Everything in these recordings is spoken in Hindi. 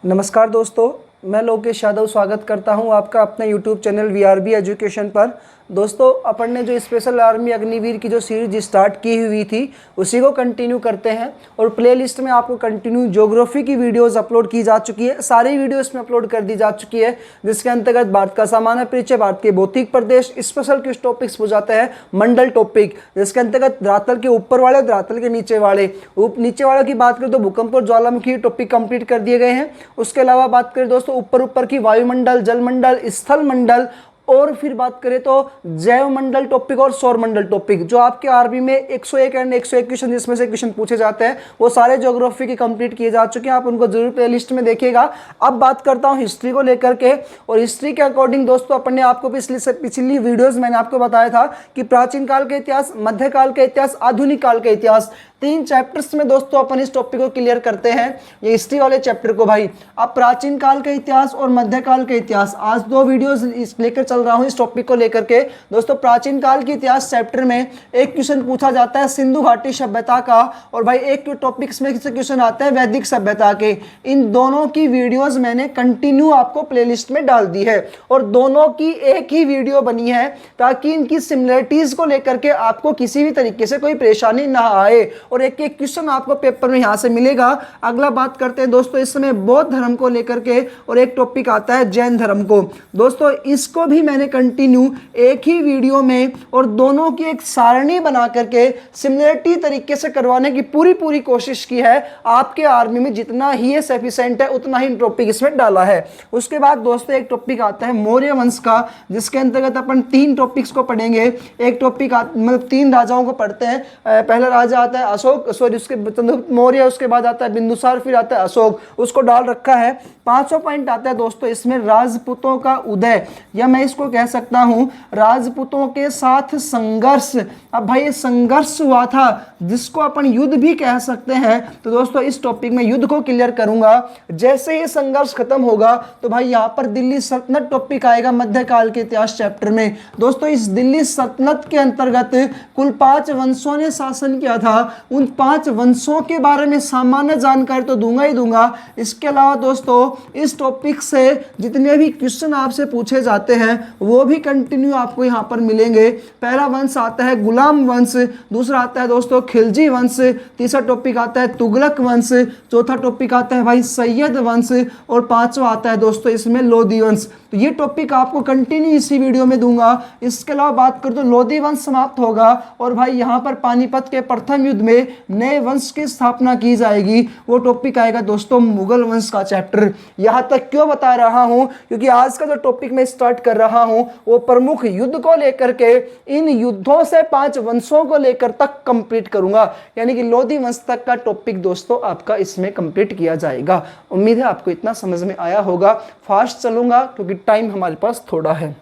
नमस्कार दोस्तों, मैं लोकेश यादव स्वागत करता हूं आपका अपने YouTube चैनल VRB एजुकेशन पर। दोस्तों, अपन ने जो स्पेशल आर्मी अग्निवीर की जो सीरीज स्टार्ट की हुई थी उसी को कंटिन्यू करते हैं और प्लेलिस्ट में आपको कंटिन्यू ज्योग्राफी की वीडियोस अपलोड की जा चुकी है। सारी वीडियोस में अपलोड कर दी जा चुकी है, जिसके अंतर्गत भारत का सामान्य परिचय, भारत के भौतिक प्रदेश, स्पेशल कुछ टॉपिक्स हो जाते हैं मंडल टॉपिक, जिसके अंतर्गत धरातल के ऊपर वाले, धरातल के नीचे वाले। नीचे वालों की बात करें तो भूकंप और ज्वालामुखी टॉपिक कंप्लीट कर दिए गए हैं। उसके अलावा बात करें दोस्तों ऊपर की वायुमंडल, जलमंडल, स्थल मंडल, और फिर बात करें तो जैव मंडल टॉपिक और सौर मंडल टॉपिक, जो आपके आरबी में 101 एंड 101 क्वेश्चन जिसमें से क्वेश्चन पूछे जाते हैं, वो सारे ज्योग्राफी के कंप्लीट किए जा चुके हैं। आप उनको जरूर प्लेलिस्ट में देखिएगा। अब बात करता हूं हिस्ट्री को लेकर के, और हिस्ट्री के अकॉर्डिंग दोस्तों अपन ने आपको पिछली वीडियोस मैंने आपको बताया था कि प्राचीन काल का इतिहास, मध्यकाल का इतिहास, आधुनिक काल का इतिहास, 3 चैप्टर्स में दोस्तों अपन इस टॉपिक को क्लियर करते हैं, ये हिस्ट्री वाले चैप्टर को। भाई अब प्राचीन काल का इतिहास और मध्यकाल का इतिहास, आज 2 वीडियोस लेकर चल रहा हूं इस टॉपिक को लेकर के। दोस्तों, प्राचीन काल के इतिहास चैप्टर में एक क्वेश्चन पूछा जाता है सिंधु घाटी सभ्यता का, और भाई एक टॉपिक्स में क्वेश्चन आते हैं वैदिक सभ्यता के। इन दोनों की वीडियोस मैंने कंटिन्यू आपको प्लेलिस्ट में डाल दी है, और दोनों की एक ही वीडियो बनी है ताकि इनकी सिमिलरिटीज को लेकर के आपको किसी भी तरीके से कोई परेशानी ना आए, और एक एक क्वेश्चन आपको पेपर में यहां से मिलेगा। अगला बात करते हैं दोस्तों इस समय बौद्ध धर्म को लेकर के, और एक टॉपिक आता है जैन धर्म को। दोस्तों, इसको भी मैंने कंटिन्यू एक ही वीडियो में और दोनों की एक सारणी बना करके सिमिलरिटी तरीके से करवाने की पूरी कोशिश की है। आपके आर्मी में जितना ही ये सफिशिएंट है उतना ही टॉपिक इसमें डाला है। उसके बाद दोस्तों एक टॉपिक आता है मौर्य वंश का, जिसके अंतर्गत अपन 3 टॉपिक्स को पढ़ेंगे। एक टॉपिक मतलब 3 राजाओं को पढ़ते हैं। पहला राजा आता है उसके चंद्रगुप्त मौर्य, उसके बाद आता है बिंदुसार, फिर आता है अशोक, उसको डाल रखा है। 5वां पॉइंट आता है दोस्तों इसमें राजपूतों का उदय, या मैं इसको कह सकता हूं राजपूतों के साथ संघर्ष। अब भाई ये संघर्ष हुआ था जिसको अपन युद्ध भी कह सकते हैं, तो दोस्तों इस टॉपिक में युद्ध को क्लियर करूंगा। जैसे ये संघर्ष खत्म होगा तो भाई यहां पर दिल्ली सल्तनत टॉपिक आएगा मध्यकाल के इतिहास चैप्टर में। दोस्तों, इस दिल्ली सल्तनत के अंतर्गत कुल 5 वंशों ने शासन किया था। उन 5 वंशों के बारे में सामान्य जानकारी तो दूंगा ही दूंगा। इसके अलावा दोस्तों इस टॉपिक से जितने भी क्वेश्चन आपसे पूछे जाते हैं वो भी कंटिन्यू आपको यहां पर मिलेंगे। पहला वंश आता है गुलाम वंश, दूसरा आता है दोस्तों खिलजी वंश, तीसरा टॉपिक आता है तुगलक वंश, चौथा टॉपिक आता है भाई सैयद वंश, और 5वां आता है दोस्तों इसमें लोधी वंश। तो ये टॉपिक आपको कंटिन्यू इसी वीडियो में दूंगा। इसके अलावा बात करूं तो लोधी वंश समाप्त होगा, और भाई यहां पर पानीपत के प्रथम युद्ध में नए वंश की स्थापना की जाएगी। वो टॉपिक आएगा दोस्तों मुगल वंश का चैप्टर। यहां तक क्यों बता रहा हूं, क्योंकि आज का जो टॉपिक मैं स्टार्ट कर रहा हूं वो प्रमुख युद्ध को लेकर के, इन युद्धों से 5 वंशों को लेकर तक कंप्लीट करूंगा, यानी कि लोधी वंश तक का टॉपिक दोस्तों आपका इसमें कंप्लीट किया जाएगा। उम्मीद है आपको इतना समझ में आया होगा। फास्ट चलूंगा क्योंकि टाइम हमारे पास थोड़ा है।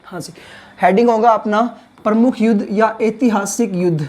हाँ जी, हेडिंग होगा अपना प्रमुख युद्ध या ऐतिहासिक युद्ध।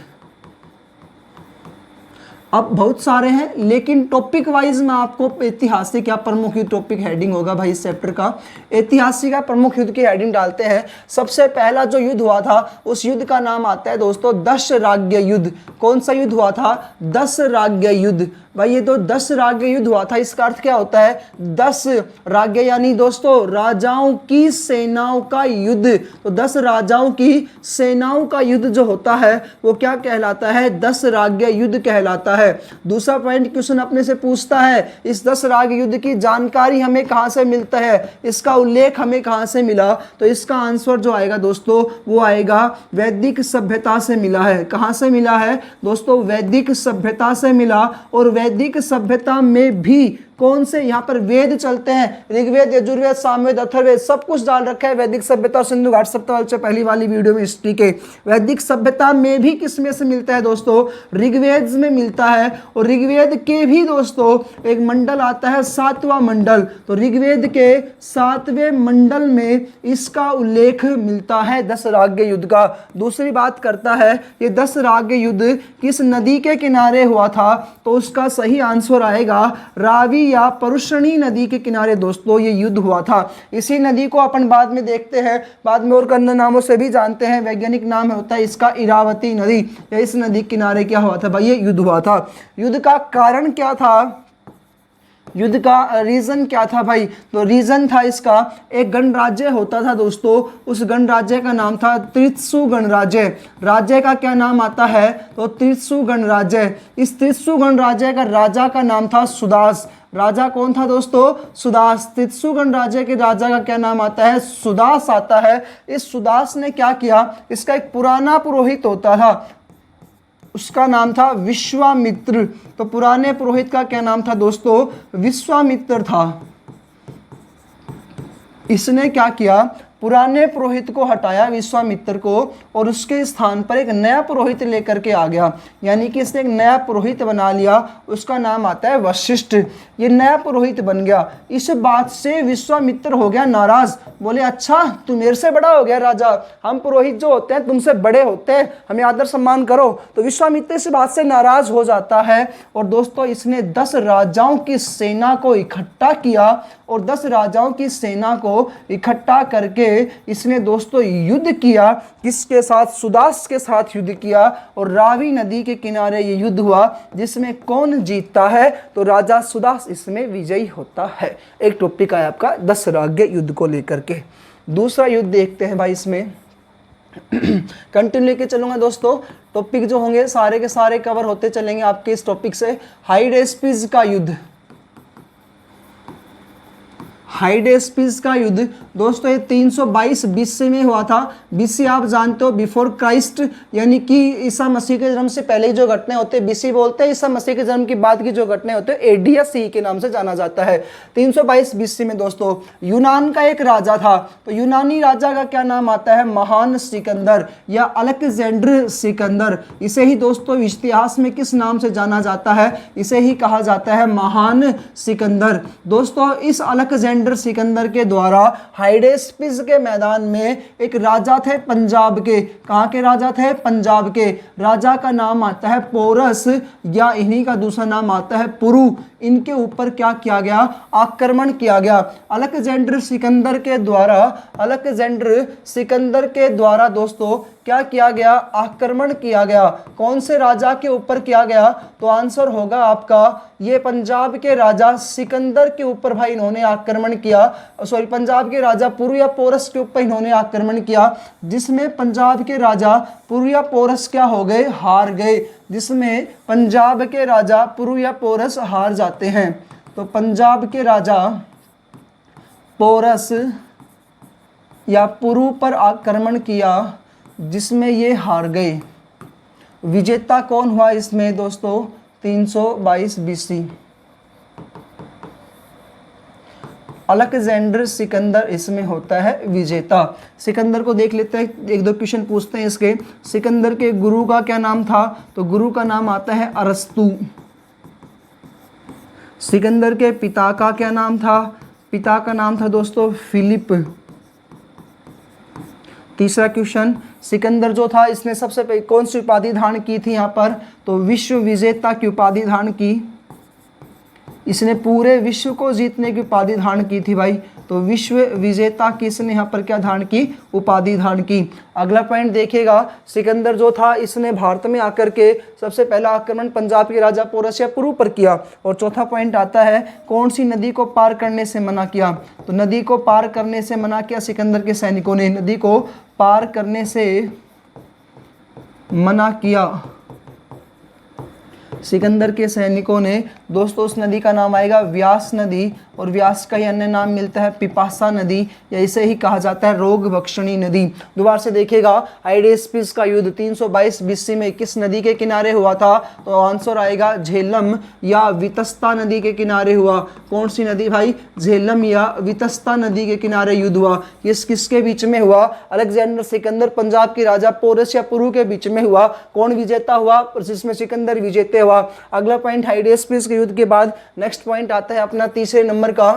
अब बहुत सारे हैं, लेकिन टॉपिक वाइज मैं आपको ऐतिहासिक या प्रमुख युद्ध टॉपिक हेडिंग होगा भाई इस चैप्टर का। ऐतिहासिक या प्रमुख युद्ध की हेडिंग डालते हैं। सबसे पहला जो युद्ध हुआ था उस युद्ध का नाम आता है दोस्तों 10 राज्य युद्ध। कौन सा युद्ध हुआ था? 10 राज्य युद्ध। भाई ये तो 10 राज्य युद्ध हुआ था, इसका अर्थ क्या होता है? 10 राज्य यानी दोस्तों राजाओं की सेनाओं का युद्ध। तो 10 राजाओं की सेनाओं का युद्ध जो होता है वो क्या कहलाता है? 10 राज्य युद्ध कहलाता है। दूसरा पॉइंट क्वेश्चन अपने से पूछता है इस 10 राज्य युद्ध की जानकारी हमें कहां से मिलता है, इसका उल्लेख हमें कहां से मिला? तो इसका आंसर जो आएगा दोस्तों वो आएगा वैदिक सभ्यता से मिला है। कहां से मिला है दोस्तों? वैदिक सभ्यता से मिला। और वैदिक सभ्यता में भी कौन से यहाँ पर वेद चलते हैं? ऋग्वेद, यजुर्वेद, सामवेद, अथर्ववेद, सब कुछ डाल रखा है वैदिक सभ्यता और सिंधु घाटी सभ्यता से पहली वाली वीडियो में हिस्ट्री के। वैदिक सभ्यता में भी किस में से मिलता है दोस्तों? ऋग्वेद में मिलता है। और ऋग्वेद के भी दोस्तों एक मंडल आता है 7वां मंडल। तो ऋग्वेद के 7वें मंडल में इसका उल्लेख मिलता है 10 राज्य युद्ध का। दूसरी बात करता है ये 10 राज्य युद्ध किस नदी के किनारे हुआ था? तो उसका सही आंसर आएगा रावी या परुष्णी नदी के किनारे दोस्तों ये युद्ध हुआ था। इसी नदी को अपन बाद में देखते हैं, बाद में और अन्य नामों से भी जानते हैं। वैज्ञानिक नाम होता है इसका इरावती नदी। या इस नदी किनारे क्या हुआ था भाई? ये युद्ध हुआ था। युद्ध का कारण क्या था? युद्ध का रीजन क्या था भाई? तो रीजन था इसका, एक गणराज्य होता था दोस्तों, उस गणराज्य का नाम था त्रित्सु गणराज्य। राज्य का क्या नाम आता है? तो त्रित्सु गणराज्य। इस त्रित्सु गणराज्य का राजा का नाम था सुदास। राजा कौन था दोस्तों? सुदास। त्रित्सु गणराज्य के राजा का क्या नाम आता है? सुदास आता है। इस सुदास ने क्या किया, इसका एक पुराना पुरोहित होता था, उसका नाम था विश्वामित्र। तो पुराने पुरोहित का क्या नाम था दोस्तों? विश्वामित्र था। इसने क्या किया, पुराने पुरोहित को हटाया, विश्वामित्र को, और उसके स्थान पर एक नया पुरोहित लेकर के आ गया। यानी कि इसने एक नया पुरोहित बना लिया, उसका नाम आता है वशिष्ठ। ये नया पुरोहित बन गया। इस बात से विश्वामित्र हो गया नाराज, बोले अच्छा तू मेरे से बड़ा हो गया राजा, हम पुरोहित जो होते हैं तुमसे बड़े होते हैं, हमें आदर सम्मान करो। तो विश्वामित्र इस बात से नाराज हो जाता है और दोस्तों इसने 10 राजाओं की सेना को इकट्ठा किया और 10 राजाओं की सेना को इकट्ठा करके इसने दोस्तों युद्ध किया। किसके साथ? सुदास के साथ युद्ध किया और रावी नदी के किनारे ये युद्ध हुआ, जिसमें कौन जीतता है? तो राजा सुदास इसमें विजयी होता है। एक टॉपिक है आपका 10 राज्य युद्ध को लेकर के। दूसरा युद्ध देखते हैं भाई, इसमें कंटिन्यू लेके चलूंगा दोस्तों, टॉपिक जो होंगे सारे के सारे कवर होते चलेंगे आपके इस टॉपिक से। हाइडेस्पिस का युद्ध, हाइडेस्पिस का युद्ध दोस्तों ये 322 बीसी में हुआ था। बीसी आप जानते हो बिफोर क्राइस्ट, यानी कि ईसा मसीह के जन्म से पहले जो घटनाएं होते हैं बीसी बोलते हैं, ईसा मसीह के जन्म की बाद की जो घटनाएं होते हैं एडी या सी के नाम से जाना जाता है। 322 बीसी में दोस्तों यूनान का एक राजा था, तो यूनानी राजा का क्या नाम आता है? महान सिकंदर या अलेक्जेंडर सिकंदर। इसे ही दोस्तों इतिहास में किस नाम से जाना जाता है? इसे ही कहा जाता है महान सिकंदर। दोस्तों इस अलेक्जेंडर सिकंदर के द्वारा हाइडेस्पिस के मैदान में एक राजा थे पंजाब के। कहां के राजा थे? पंजाब के। राजा का नाम आता है पोरस या इन्हीं का दूसरा नाम आता है पुरु। इनके ऊपर क्या किया गया? आक्रमण किया गया। अलेक्जेंडर सिकंदर के द्वारा दोस्तों क्या किया गया? आक्रमण किया गया। कौन से राजा के ऊपर किया गया? तो आंसर होगा आपका ये पंजाब के राजा सिकंदर के ऊपर भाई इन्होंने आक्रमण किया। सॉरी, पंजाब के राजा पुरु या पोरस के ऊपर इन्होंने आक्रमण किया, जिसमें पंजाब के राजा पुरु या पोरस क्या हो गए? हार गए। जिसमें पंजाब के राजा पुरु या पोरस हार जाते हैं। तो पंजाब के राजा पोरस या पुरु पर आक्रमण किया, जिसमें ये हार गए। विजेता कौन हुआ इसमें दोस्तों? 322 बीसी। अलेक्जेंडर सिकंदर इसमें होता है विजेता। सिकंदर को देख लेते हैं, एक दो क्वेश्चन पूछते हैं इसके। सिकंदर के गुरु का क्या नाम था? तो गुरु का नाम आता है अरस्तु। सिकंदर के पिता का क्या नाम था? पिता का नाम था दोस्तों फिलिप। तीसरा क्वेश्चन, सिकंदर जो था इसने सबसे पहले कौन सी उपाधि धारण की थी यहाँ पर? तो विश्व विजेता की उपाधि धारण की। इसने पूरे विश्व को जीतने की उपाधि धारण की थी भाई। तो विश्व विजेता की इसने यहाँ पर क्या धारण की? उपाधि धारण की। अगला पॉइंट देखिएगा, सिकंदर जो था इसने भारत में आकर के सबसे पहला आक्रमण पंजाब के राजा पोरस या पुरु पर किया। और चौथा पॉइंट आता है कौन सी नदी को पार करने से मना किया? तो नदी को पार करने से मना किया सिकंदर के सैनिकों ने, नदी को पार करने से मना किया सिकंदर के सैनिकों ने। दोस्तों उस नदी का नाम आएगा व्यास नदी, और व्यास का ही अन्य नाम मिलता है पिपासा नदी, या इसे ही कहा जाता है रोग भक्षणी नदी। दोबारा से देखिएगा, हाइडेस्पिस का युद्ध 322 बीसी में किस नदी के किनारे हुआ था? तो आंसर आएगा झेलम या वितस्ता नदी के किनारे हुआ। कौन सी नदी भाई? झेलम या वितस्ता नदी के किनारे युद्ध हुआ। ये किसके बीच में हुआ? अलेक्जेंडर सिकंदर पंजाब के राजा पोरस या पुरु के बीच में हुआ। कौन विजेता हुआ? जिसमें सिकंदर विजेता हुआ। अगला पॉइंट हाइडेस्पिस के युद्ध के बाद नेक्स्ट पॉइंट आता है अपना तीसरे नंबर का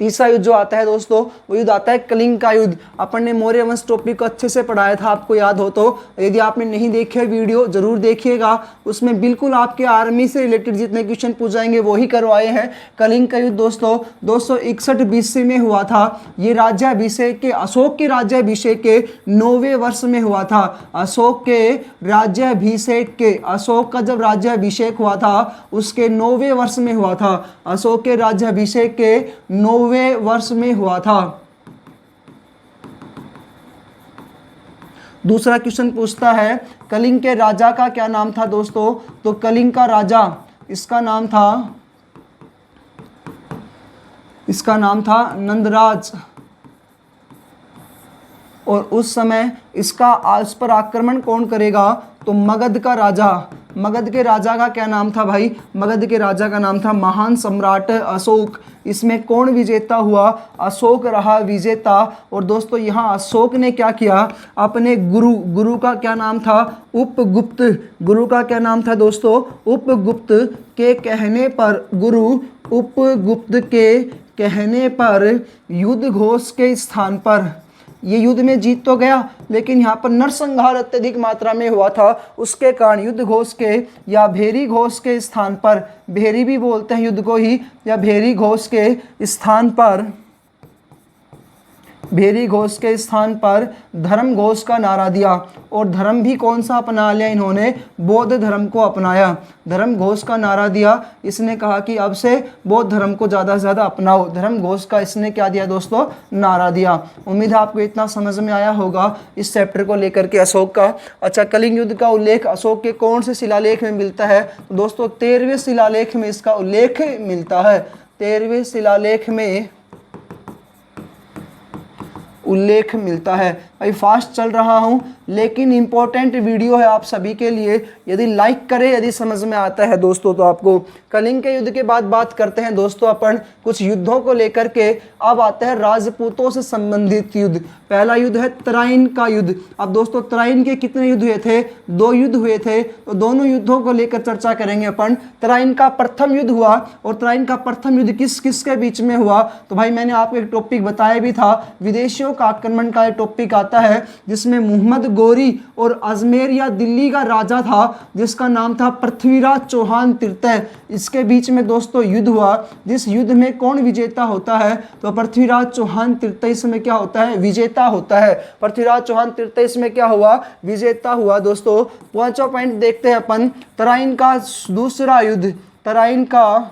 तीसरा युद्ध जो आता है दोस्तों वो युद्ध आता है कलिंग का युद्ध। अपन ने मौर्य वंश टॉपिक को अच्छे से पढ़ाया था, आपको याद हो तो यदि आपने नहीं देखे वीडियो जरूर देखिएगा, उसमें बिल्कुल आपके आर्मी से रिलेटेड जितने क्वेश्चन पूछ जाएंगे वो ही करवाए हैं। कलिंग का युद्ध दोस्तों 261 BC में हुआ था। ये राज्याभिषेक के अशोक के राज्याभिषेक के 9वें वर्ष में हुआ था। अशोक के राज्याभिषेक के अशोक का जब राज्याभिषेक हुआ था उसके 9वें वर्ष में हुआ था। अशोक के राज्याभिषेक के 9वें वर्ष में हुआ था। दूसरा क्वेश्चन पूछता है कलिंग के राजा का क्या नाम था दोस्तों, तो कलिंग का राजा इसका नाम था नंदराज। और उस समय इस पर आक्रमण कौन करेगा, तो मगध का राजा। मगध के राजा का क्या नाम था भाई, मगध के राजा का नाम था महान सम्राट अशोक। इसमें कौन विजेता हुआ, अशोक रहा विजेता। और दोस्तों यहाँ अशोक ने क्या किया, अपने गुरु का क्या नाम था, उपगुप्त। गुरु का क्या नाम था दोस्तों, उपगुप्त के कहने पर, गुरु उपगुप्त के कहने पर युद्ध घोष के स्थान पर, ये युद्ध में जीत तो गया लेकिन यहाँ पर नरसंहार अत्यधिक मात्रा में हुआ था, उसके कारण युद्ध घोष के या भेरी घोष के स्थान पर, भेरी भी बोलते हैं युद्ध को ही, या भेरी घोष के स्थान पर, भेरी घोष के स्थान पर धर्म घोष का नारा दिया। और धर्म भी कौन सा अपना लिया इन्होंने, बौद्ध धर्म को अपनाया। धर्म घोष का नारा दिया, इसने कहा कि अब से बौद्ध धर्म को ज़्यादा से ज़्यादा अपनाओ। धर्म घोष का इसने क्या दिया दोस्तों, नारा दिया। उम्मीद है आपको इतना समझ में आया होगा इस चैप्टर को लेकर के अशोक का। अच्छा, कलिंग युद्ध का उल्लेख अशोक के कौन से शिलालेख में मिलता है, तो दोस्तों 13वें शिलालेख में इसका उल्लेख मिलता है। 13वें शिलालेख में उल्लेख मिलता है। भाई फास्ट चल रहा हूँ लेकिन इंपॉर्टेंट वीडियो है आप सभी के लिए, यदि लाइक करें, यदि समझ में आता है दोस्तों तो आपको। कलिंग के युद्ध के बाद बात करते हैं दोस्तों अपन कुछ युद्धों को लेकर के। अब आता है राजपूतों से संबंधित युद्ध। पहला युद्ध है तराइन का युद्ध। अब दोस्तों तराइन के कितने युद्ध हुए थे, 2 युद्ध हुए थे, तो दोनों युद्धों को लेकर चर्चा करेंगे अपन। तराइन का प्रथम युद्ध हुआ, और तराइन का प्रथम युद्ध किस किस के बीच में हुआ, तो भाई मैंने आपको एक टॉपिक बताया भी था, विदेशियों का आक्रमण का टॉपिक आता है, जिसमें मोहम्मद गोरी और अजमेर या दिल्ली का राजा था जिसका नाम था पृथ्वीराज चौहान तृतीय। इसके बीच में दोस्तों युद्ध हुआ, जिस युद्ध में कौन विजेता होता है, तो पृथ्वीराज चौहान तृतीय इसमें क्या होता है, विजेता होता है। पृथ्वीराज चौहान तृतीय इसमें क्या हुआ, विजेता हुआ। दोस्तों 5वां पॉइंट देखते हैं अपन, तराइन का दूसरा युद्ध, तराइन का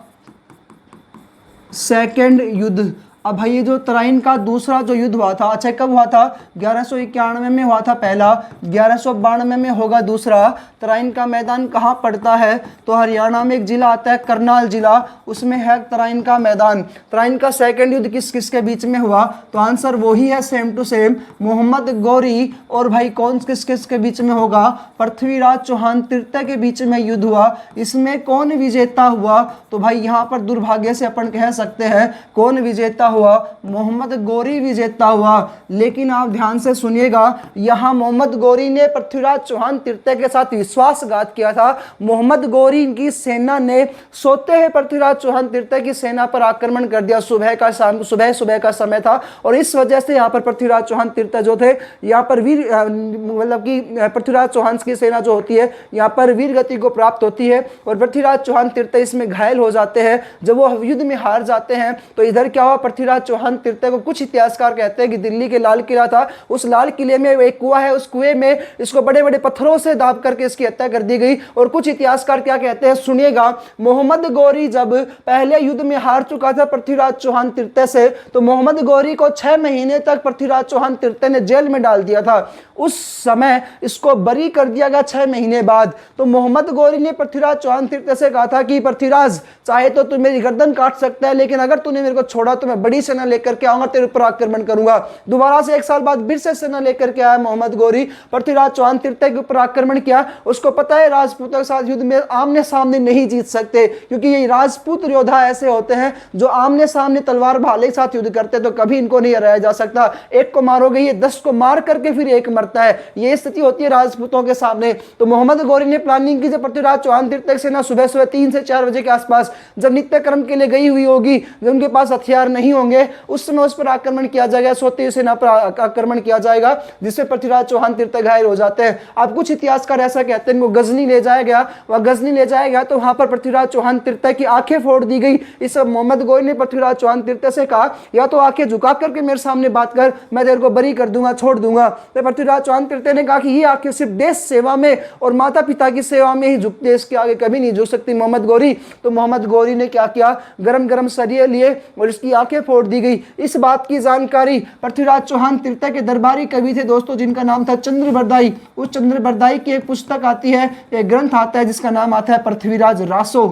सेकंड युद्ध। अब भाई ये जो तराइन का दूसरा जो युद्ध हुआ था, अच्छा कब हुआ था, 1191 में हुआ था पहला, 1192 में होगा दूसरा। तराइन का मैदान कहाँ पड़ता है, तो हरियाणा में एक जिला आता है करनाल जिला, उसमें है तराइन का मैदान। तराइन का सेकंड युद्ध किस किस के बीच में हुआ, तो आंसर वही है same to same, Mohammad Ghori और भाई कौन किस किस के बीच में होगा, पृथ्वीराज चौहान तृतीय के बीच में युद्ध हुआ। इसमें कौन विजेता हुआ, तो भाई यहाँ पर दुर्भाग्य से अपन कह सकते हैं कौन विजेता हुआ, मोहम्मद गौरी विजेता हुआ। लेकिन आप ध्यान से सुनिएगा, यहाँ मोहम्मद गौरी ने पृथ्वीराज चौहान तृतीय के साथ विश्वासघात किया था। मोहम्मद गौरी की सेना ने सोते हुए पृथ्वीराज चौहान तृतीय की सेना पर आक्रमण कर दिया। सुबह का समय था, और इस वजह से यहाँ पर पृथ्वीराज चौहान तृतीय जो थे, यहाँ पर वीर मतलब कि पृथ्वीराज चौहान की सेना जो होती है यहाँ पर वीर गति को प्राप्त होती है, और पृथ्वीराज चौहान तृतीय इसमें घायल हो जाते हैं। जब वो युद्ध में हार जाते हैं तो इधर क्या हुआ, पृथ्वीराज चौहान तृतीय को कुछ इतिहासकार कहते हैं कि दिल्ली के लाल किला था, उस लाल किले में एक कुआं है, उस कुएं में इसको बड़े बड़े पत्थरों से दाब करके इसकी हत्या कर दी गई। और कुछ इतिहासकार क्या कहते हैं, सुनिएगा, मोहम्मद गौरी जब पहले युद्ध में हार चुका था पृथ्वीराज चौहान तृतीय से, तो मोहम्मद गौरी को 6 महीने तक पृथ्वीराज चौहान तृतीय ने जेल में डाल दिया था। उस समय इसको बरी कर दिया गया 6 महीने बाद। तो मोहम्मद गौरी ने पृथ्वीराज चौहान तृतीय से कहा था कि पृथ्वीराज, चाहे तो तू मेरी गर्दन काट सकता है, लेकिन अगर तूने मेरे को छोड़ा तो मैं बड़ी सेना लेकर के आऊंगा, तेरे ऊपर आक्रमण करूंगा। दोबारा से 1 साल बाद फिर से सेना लेकर के आया मोहम्मद गौरी, पृथ्वीराज चौहान तृतीय के ऊपर आक्रमण किया। उसको पता है राजपूतों के साथ युद्ध में आमने सामने नहीं जीत सकते, क्योंकि ये राजपूत योद्धा ऐसे होते हैं जो आमने सामने तलवार भाले के साथ युद्ध करते, तो कभी इनको नहीं हराया जा सकता। एक को मारोगे, ये 10 को मार करके फिर एक मरता है, ये स्थिति होती है राजपूतों के सामने। तो मोहम्मद गौरी ने प्लानिंग की, जब पृथ्वीराज चौहान तृतीय सेना सुबह 3 से 4 बजे के आसपास जब नित्य कर्म के लिए गई हुई होगी, जब उनके पास हथियार नहीं होंगे, होंगे उस समय उस पर आक्रमण किया जाएगा, सोते सेना पर आक्रमण किया जाएगा, जिससे पृथ्वीराज चौहान तृतीय घायल हो जाते हैं। अब कुछ इतिहासकार ऐसा कहते हैं वो गजनी ले जाया गया, वह गजनी ले जाया गया तो वहां पर पृथ्वीराज चौहान तृतीय की आंखें फोड़ दी गई। इस मोहम्मद गोरी ने पृथ्वीराज चौहान तृतीय से कहा या तो आंखें झुका करके मेरे सामने बात कर, मैं तेरे को बरी कर दूंगा, छोड़ दूंगा। तो पृथ्वीराज चौहान तृतीय ने कहा कि ये आंखें सिर्फ देश सेवा में और माता पिता की सेवा में ही झुकते, इसके आगे कभी नहीं झुक सकती मोहम्मद गोरी। तो मोहम्मद गोरी ने क्या किया, गरम गरम सरिये लिए और इसकी आंखें फोड़ दी गई। इस बात की जानकारी पृथ्वीराज चौहान तृतीय के दरबारी कवि थे दोस्तों, जिनका नाम था चंद्रबरदाई। उस चंद्रबरदाई की एक पुस्तक आती है, एक ग्रंथ आता है जिसका नाम आता है पृथ्वीराज रासो।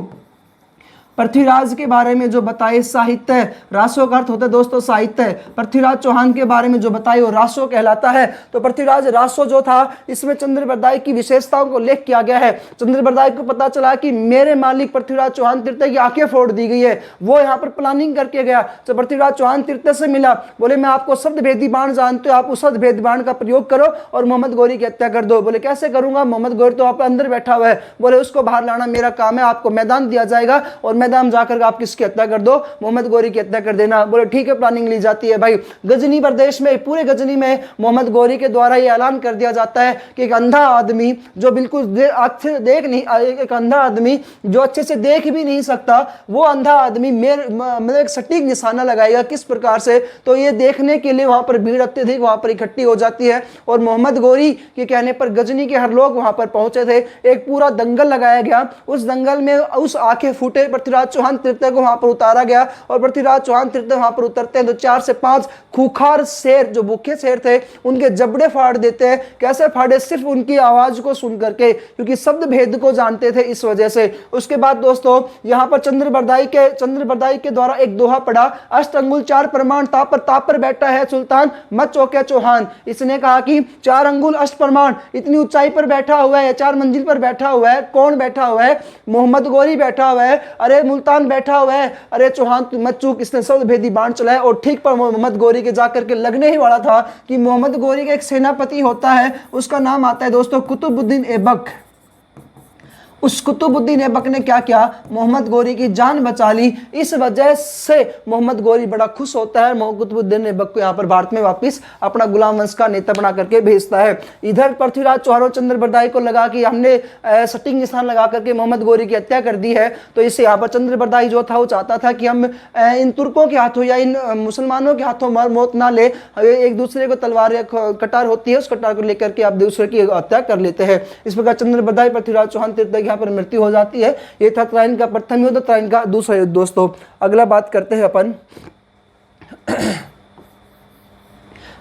पृथ्वीराज के बारे में जो बताए साहित्य, रासो का अर्थ होता है दोस्तों साहित्य, पृथ्वीराज चौहान के बारे में जो बताए वो रासो कहलाता है। तो पृथ्वीराज रासो जो था इसमें चंद्रबरदाई की विशेषताओं को उल्लेख किया गया है। चंद्रबरदाई को पता चला कि मेरे मालिक पृथ्वीराज चौहान तृतीय की आंखें फोड़ दी गई है, वो यहाँ पर प्लानिंग करके गया। जब पृथ्वीराज चौहान तृतीय से मिला, बोले मैं आपको शब्द भेदी बाण जानते हो, आप उस शब्द भेदी बाण का प्रयोग करो और मोहम्मद गोरी की हत्या कर दो। बोले कैसे करूंगा, मोहम्मद गोरी तो आप अंदर बैठा हुआ है। बोले उसको बाहर लाना मेरा काम है, आपको मैदान दिया जाएगा और मैदान जाकर आप किसकी हत्या कर दो, मोहम्मद गोरी की हत्या कर देना। बोले ठीक है, प्लानिंग ली जाती है भाई। गजनी प्रदेश में, पूरे गजनी में मोहम्मद गोरी के द्वारा यह ऐलान कर दिया जाता है कि एक अंधा आदमी जो बिल्कुल अच्छे देख नहीं, एक अंधा आदमी जो अच्छे से देख भी नहीं सकता, वो अंधा आदमी मतलब एक सटीक निशाना लगाएगा। किस प्रकार से, तो ये देखने के लिए वहां पर भीड़ अत्यधिक वहां पर इकट्ठी हो जाती है और मोहम्मद गोरी के कहने पर गजनी के हर लोग वहां पर पहुंचे थे। एक पूरा दंगल लगाया गया, उस दंगल में उस आंखें फूटे पृथ्वीराज चौहान तृतीय को वहां पर उतारा गया और पृथ्वीराज चौहान तृतीय वहां पर उतरते हैं तो 4 से 5 खूंखार शेर, जो भूखे शेर थे, उनके जबड़े फाड़ देते हैं। कैसे फाड़े, सिर्फ उनकी आवाज को सुन करके, क्योंकि शब्द भेद को जानते थे इस वजह से। उसके बाद दोस्तों यहां पर चंद्रबरदाई के द्वारा एक दोहा पड़ा, अष्ट अंगुल 4 प्रमाण, ताप पर बैठा है सुल्तान, मत चौके चौहान। इसने कहा कि 4 अंगुल अष्ट प्रमाण, इतनी ऊंचाई पर बैठा हुआ है, 4 मंजिल पर बैठा हुआ है। कौन बैठा हुआ है, मोहम्मद गोरी बैठा हुआ है। अरे मुल्तान बैठा हुआ है, अरे चौहान मत चूक, इसने शब्द भेदी बाण चलाया और ठीक पर मोहम्मद गोरी के जाकर के लगने ही वाला था कि मोहम्मद गोरी का एक सेनापति होता है, उसका नाम आता है दोस्तों कुतुबुद्दीन ऐबक। उस कुतुबुद्दीन ऐबक ने क्या किया, मोहम्मद गोरी की जान बचा ली। इस वजह से मोहम्मद गोरी बड़ा खुश होता है, कुतुबुद्दीन ऐबक को यहाँ पर भारत में वापस अपना गुलाम वंश का नेता बना करके भेजता है। इधर पृथ्वीराज चौहान और चंद्रबरदाई को लगा कि हमने सटीक निशान लगा करके मोहम्मद गोरी की हत्या कर दी है, तो इससे यहाँ पर चंद्रबरदाई जो था वो चाहता था कि हम इन तुर्कों के हाथों या इन मुसलमानों के हाथों मौत ना ले, एक दूसरे को तलवार या कटार होती है, उस कटार को लेकर के आप दूसरे की हत्या कर लेते हैं। इस प्रकार चंद्रबरदाई पृथ्वीराज चौहान तृतीय पर मृत्यु हो जाती है। ये था त्राइन का प्रथम युद्ध, त्राइन का दूसरा युद्ध। दोस्तों अगला बात करते हैं अपन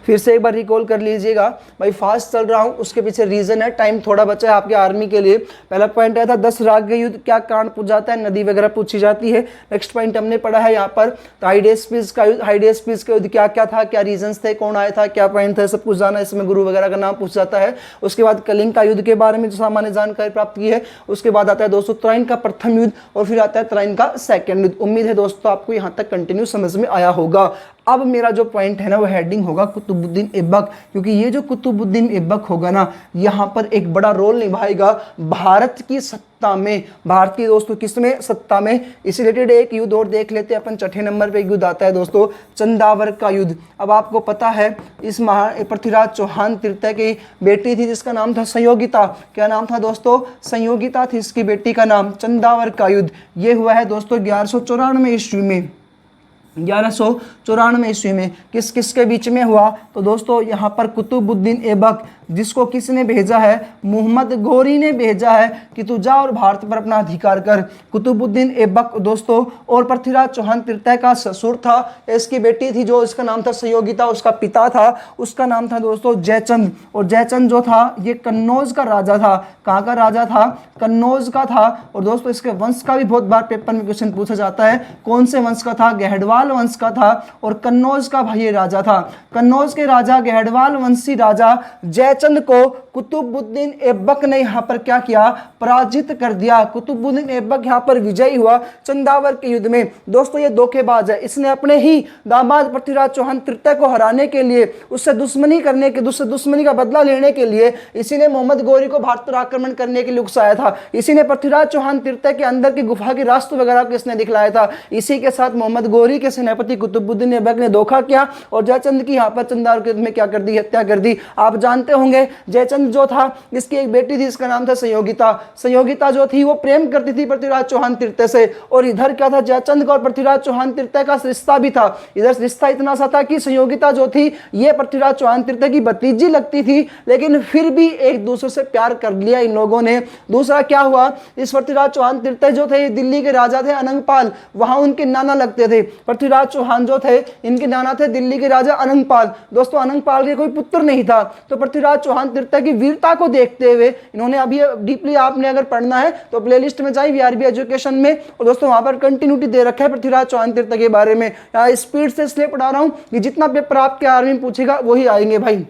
फिर से एक बार रिकॉल कर लीजिएगा भाई, फास्ट चल रहा हूं उसके पीछे रीजन है, टाइम थोड़ा बचा है आपके आर्मी के लिए। पहला पॉइंट आया था 10 राग के युद्ध, क्या कारण पूछ जाता है, नदी वगैरह पूछी जाती है। नेक्स्ट पॉइंट हमने पढ़ा है यहाँ पर हाइडेस्पिस का युद्ध क्या क्या था, क्या रीजंस थे, कौन आया था, क्या पॉइंट था, सब कुछ जाना, इसमें गुरु वगैरह का नाम पूछ जाता है। उसके बाद कलिंग का युद्ध के बारे में जो सामान्य जानकारी प्राप्त की है। उसके बाद आता है दोस्तों त्राइन का प्रथम युद्ध और फिर आता है त्राइन का सेकंड युद्ध। उम्मीद है दोस्तों आपको यहाँ तक कंटिन्यू समझ में आया होगा। अब मेरा जो पॉइंट है ना वो हेडिंग होगा कुतुबुद्दीन ऐबक, क्योंकि ये जो कुतुबुद्दीन ऐबक होगा ना यहाँ पर एक बड़ा रोल निभाएगा भारत की सत्ता में, भारत की दोस्तों किसमें, सत्ता में। इस रिलेटेड एक युद्ध और देख लेते हैं अपन। 6ठे नंबर पे एक युद्ध आता है दोस्तों चंदावर का युद्ध। अब आपको पता है इस पृथ्वीराज चौहान तृतीय की बेटी थी जिसका नाम था संयोगिता। क्या नाम था दोस्तों, संयोगिता थी इसकी बेटी का नाम। चंदावर का युद्ध ये हुआ है दोस्तों 1194 ईस्वी में। 1194 ईस्वी में किस किस के बीच में हुआ, तो दोस्तों यहाँ पर कुतुबुद्दीन ऐबक, जिसको किसने भेजा है, मोहम्मद गोरी ने भेजा है कि तू जा और भारत पर अपना अधिकार कर। कुतुबुद्दीन ऐबक दोस्तों और पृथ्वीराज चौहान तृतीय का ससुर था, इसकी बेटी थी जो इसका नाम था संयोगिता, उसका पिता था उसका नाम था दोस्तों जयचंद। और जयचंद जो था ये कन्नौज का राजा था। कहाँ का राजा था, कन्नौज का था। और दोस्तों इसके वंश का भी बहुत बार पेपर में क्वेश्चन पूछा जाता है, कौन से वंश का था, गहडवाल वंश का था। और कन्नौज का भाई राजा था, कन्नौज के राजा गहडवाल वंशी राजा जयचंद जयचंद को कुतुबुद्दीन ऐबक ने यहाँ पर क्या किया, पराजित कर दिया। कुतुबुद्दीन ऐबक यहाँ पर विजयी हुआ चंदावर के युद्ध में। दोस्तों ये धोखेबाज है, इसने अपने ही दामाद पृथ्वीराज चौहान तृतीय को हराने के लिए, उससे दुश्मनी का बदला लेने के लिए इसी ने मोहम्मद गौरी को भारत पर आक्रमण करने के लिए उकसाया था। इसी ने पृथ्वीराज चौहान तृतीय के अंदर की गुफा के रास्तों वगैरह को इसने दिखलाया था। इसी के साथ मोहम्मद गौरी के सेनापति कुतुबुद्दीन ऐबक ने धोखा किया और जयचंद की यहाँ पर चंदावर के युद्ध में क्या कर दी, हत्या कर दी। आप जानते होंगे जयचंद जो था, इसकी एक बेटी थी, इसका नाम था संयोगिता। संयोगिता जो थी वो प्रेम करती थी पृथ्वीराज चौहान तृतीय से। और इधर क्या था, जयचंद का और पृथ्वीराज चौहान तृतीय का रिश्ता भी था। इधर रिश्ता इतना सा था कि संयोगिता जो थी ये पृथ्वीराज चौहान तृतीय की भतीजी लगती थी, लेकिन फिर भी एक दूसरे से प्यार कर लिया इन लोगों ने। दूसरा क्या हुआ, इस पृथ्वीराज चौहान तृतीय जो थे दिल्ली के राजा थे अनंगपाल, वहां उनके नाना लगते थे। पृथ्वीराज चौहान जो थे इनके नाना थे दिल्ली के राजा अनंगपाल। दोस्तों अनंगपाल के कोई पुत्र नहीं था, तो पृथ्वीराज चौहान तृतीय की वीरता को देखते हुए इन्होंने, अभी डीपली आपने अगर पढ़ना है तो प्लेलिस्ट में जाइए वीआरबी एजुकेशन में, और दोस्तों वहां पर कंटिन्यूटी दे रखा है पृथ्वीराज चौहान तृतीय के बारे में। स्पीड से इसलिए पढ़ा रहा हूं कि जितना पेपर आपके आर्मी में पूछेगा वही आएंगे भाई।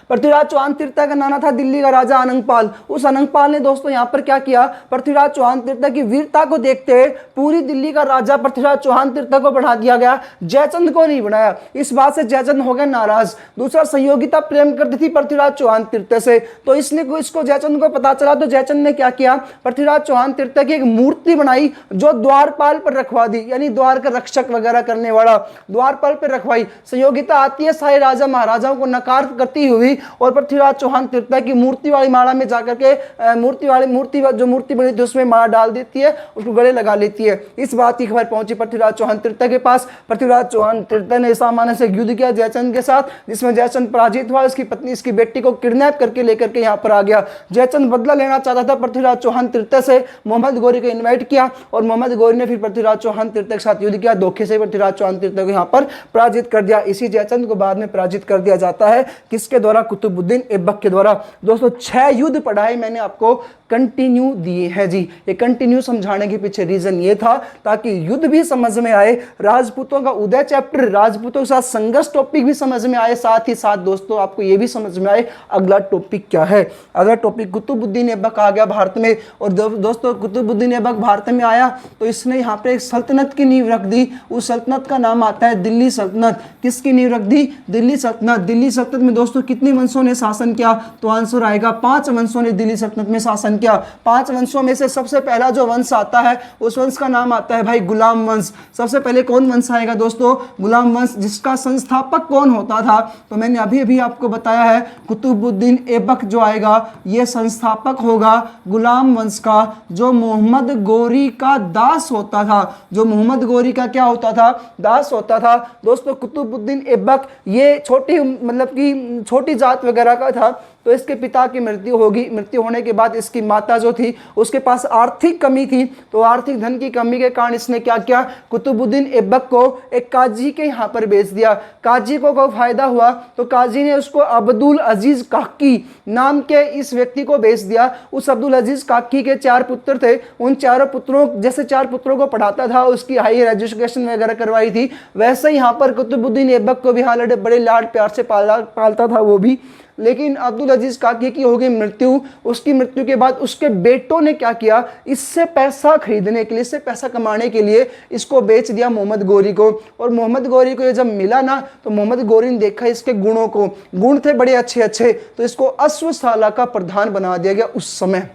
पृथ्वीराज चौहान तृतीय का नाना था दिल्ली का राजा अनंगपाल। उस अनंगपाल ने दोस्तों यहाँ पर क्या किया, पृथ्वीराज चौहान तृतीय की वीरता को देखते हुए पूरी दिल्ली का राजा पृथ्वीराज चौहान तृतीय को बढ़ा दिया गया, जयचंद को नहीं बनाया। इस बात से जयचंद हो गया नाराज। दूसरा, संयोगिता प्रेम करती थी पृथ्वीराज चौहान तृतीय से, तो इसको जयचंद को पता चला, तो जयचंद ने क्या किया, पृथ्वीराज चौहान तृतीय की एक मूर्ति बनाई जो द्वारपाल पर रखवा दी, यानी द्वार का रक्षक वगैरह करने वाला, द्वारपाल पर रखवाई। संयोगिता आती है सारे राजा महाराजाओं को नकार करती हुई और पृथ्वीराज चौहान तृतीय की मूर्ति वाली माला में जाकर के मूर्ति बनी थी उसमें माला डाल देती है, उसको गले लगा लेती है। इस बात की खबर पहुंची पृथ्वीराज चौहान तृतीय के पास। पृथ्वीराज चौहान तृतीय ने सामान्य से युद्ध किया जयचंद के साथ, जिसमें जयचंद पराजित हुआ। इसकी पत्नी इसकी बेटी को किडनैप करके लेकर के यहाँ पर आ गया। जयचंद बदला लेना चाहता था पृथ्वीराज चौहान तृतीय से, मोहम्मद गौरी को इन्वाइट किया और मोहम्मद गौरी ने फिर पृथ्वीराज चौहान तृतीय के साथ युद्ध किया। धोखे से पृथ्वीराज चौहान तृतीय को यहाँ पर पराजित कर दिया। इसी जयचंद को बाद में पराजित कर दिया जाता है, किसके द्वारा, कुतुबुद्दीन ऐबक के द्वारा। दोस्तों 6 युद्ध पढ़ाए मैंने आपको, कंटिन्यू दिए हैं जी। ये कंटिन्यू समझाने के पीछे रीजन ये था ताकि युद्ध भी समझ में आए, राजपूतों का उदय चैप्टर, राजपूतों के साथ संघर्ष टॉपिक भी समझ में आए, साथ ही साथ दोस्तों आपको ये भी समझ में आए अगला टॉपिक क्या है। अगला टॉपिक कुतुबुद्दीन ऐबक आ गया भारत में। और दोस्तों कुतुबुद्दीन ऐबक भारत में आया तो इसने यहाँ पे एक सल्तनत की नींव रख दी। उस सल्तनत का नाम आता है दिल्ली सल्तनत। किसकी नींव रख दी, दिल्ली सल्तनत। दिल्ली सल्तनत में दोस्तों कितने वंशों ने शासन किया, तो आंसर आएगा 5 वंशों ने दिल्ली सल्तनत में शासन किया। 5 वंशों में से सबसे पहला जो वंश आता है उस वंश का नाम आता है भाई गुलाम वंश। सबसे पहले कौन वंश आएगा दोस्तों, गुलाम वंश, जिसका संस्थापक कौन होता था, तो मैंने अभी आपको बताया है कुतुबुद्दीन ऐबक जो आएगा ये संस्थापक होगा गुलाम वंश का, जो मोहम्मद गौरी का दास होता था। जो मोहम्मद गौरी का क्या होता था, दास होता था। दोस्तों कुतुबुद्दीन ऐबक ये छोटी जात वगैरह का था, तो इसके पिता की मृत्यु होगी। मृत्यु होने के बाद इसकी माता जो थी उसके पास आर्थिक कमी थी, तो आर्थिक धन की कमी के कारण इसने क्या किया, कुतुबुद्दीन ऐबक को एक काजी के यहाँ पर बेच दिया। काजी को फायदा हुआ तो काजी ने उसको अब्दुल अजीज काकी नाम के इस व्यक्ति को बेच दिया। उस अब्दुल अजीज काकी के 4 पुत्र थे, उन 4 पुत्रों जैसे 4 पुत्रों को पढ़ाता था, उसकी हायर एजुकेशन वगैरह करवाई थी, वैसे यहाँ पर कुतुबुद्दीन ऐबक को भी हाल बड़े लाड प्यार से पालता था वो भी। लेकिन अब्दुल अजीज काकी की हो गई मृत्यु। उसकी मृत्यु के बाद उसके बेटों ने क्या किया, इससे पैसा खरीदने के लिए, इससे पैसा कमाने के लिए इसको बेच दिया मोहम्मद गौरी को। और मोहम्मद गौरी को ये जब मिला ना, तो मोहम्मद गौरी ने देखा इसके गुणों को, गुण थे बड़े अच्छे अच्छे, तो इसको अश्वशाला का प्रधान बना दिया गया उस समय,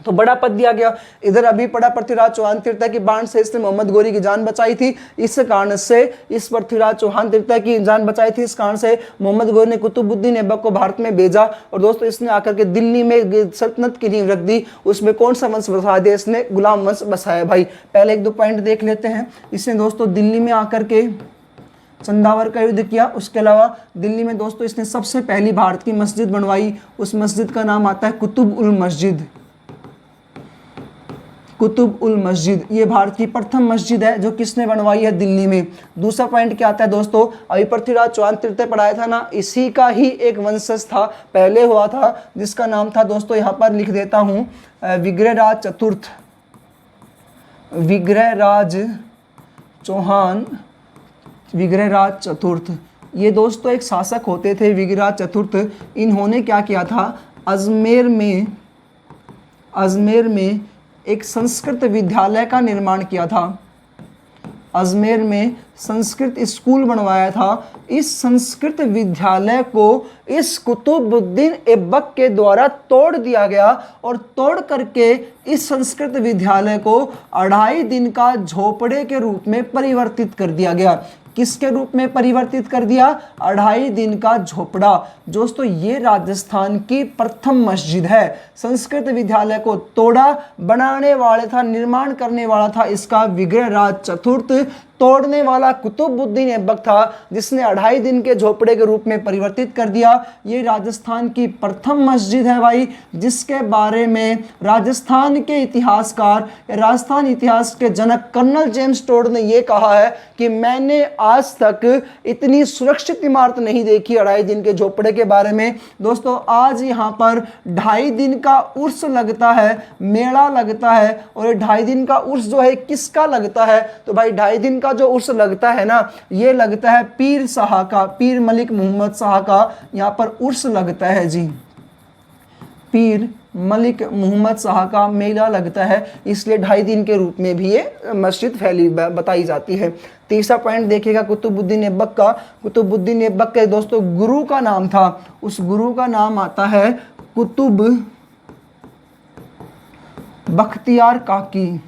तो बड़ा पद दिया गया। इधर अभी पड़ा पृथ्वीराज चौहान तृतीय की बाण से इसने मोहम्मद गौरी की जान बचाई थी, इस कारण से इस पृथ्वीराज चौहान तृतीय की जान बचाई थी, इस कारण से मोहम्मद गौरी ने कुतुबुद्दीन ऐबक को भारत में भेजा। और दोस्तों इसने आकर के दिल्ली में सल्तनत की नींव रख दी। उसमें कौन सा वंश बसा दिया, इसने गुलाम वंश बसाया भाई। पहले 1-2 पॉइंट देख लेते हैं। इसने दोस्तों दिल्ली में आकर के चंदावर का युद्ध किया। उसके अलावा दिल्ली में दोस्तों इसने सबसे पहली भारत की मस्जिद बनवाई। उस मस्जिद का नाम आता है कुतुब उल मस्जिद। कुतुब उल मस्जिद ये भारत की प्रथम मस्जिद है जो किसने बनवाई है, दिल्ली में। दूसरा पॉइंट क्या आता है दोस्तों, अभी पृथ्वीराज चौहान तृतीय पढ़ाया था ना, इसी का ही एक वंशज था, पहले हुआ था, जिसका नाम था दोस्तों यहाँ पर लिख देता हूँ, विग्रहराज चतुर्थ। विग्रहराज चौहान, विग्रहराज चतुर्थ। ये दोस्तों एक शासक होते थे विग्रह चतुर्थ। इन्होंने क्या किया था, अजमेर में एक संस्कृत विद्यालय का निर्माण किया था। अजमेर में संस्कृत स्कूल बनवाया था। इस संस्कृत विद्यालय को इस कुतुबुद्दीन ऐबक के द्वारा तोड़ दिया गया और तोड़ करके इस संस्कृत विद्यालय को 2.5 दिन का झोपड़े के रूप में परिवर्तित कर दिया गया। किसके रूप में परिवर्तित कर दिया, 2.5 दिन का झोपड़ा। दोस्तों ये राजस्थान की प्रथम मस्जिद है। संस्कृत विद्यालय को तोड़ा, बनाने वाले था, निर्माण करने वाला था इसका विग्रहराज चतुर्थ, तोड़ने वाला कुतुबुद्दीन ऐबक था, जिसने 2.5 दिन के झोपड़े के रूप में परिवर्तित कर दिया। ये राजस्थान की प्रथम मस्जिद है भाई, जिसके बारे में राजस्थान के इतिहासकार, राजस्थान इतिहास के जनक कर्नल जेम्स टोड ने यह कहा है कि मैंने आज तक इतनी सुरक्षित इमारत नहीं देखी 2.5 दिन के झोपड़े के बारे में। दोस्तों आज यहाँ पर 2.5 दिन का उर्स लगता है, मेला लगता है। और ये 2.5 दिन का उर्स जो है किसका लगता है, तो भाई 2.5 दिन का जो उर्स लगता है ना, ये लगता है पीर शाह का, पीर मलिक मोहम्मद शाह का यहाँ पर उर्स लगता है जी। पीर मलिक मोहम्मद शाह का मेला लगता है, इसलिए 2.5 दिन के रूप में भी ये मस्जिद फैली बताई जाती है। तीसरा पॉइंट देखिएगा कुतुबुद्दीन ऐबक का। कुतुबुद्दीन ऐबक के दोस्तों गुरु का नाम था, उस गुरु का नाम आता है कुतुब बख्तियार काकी।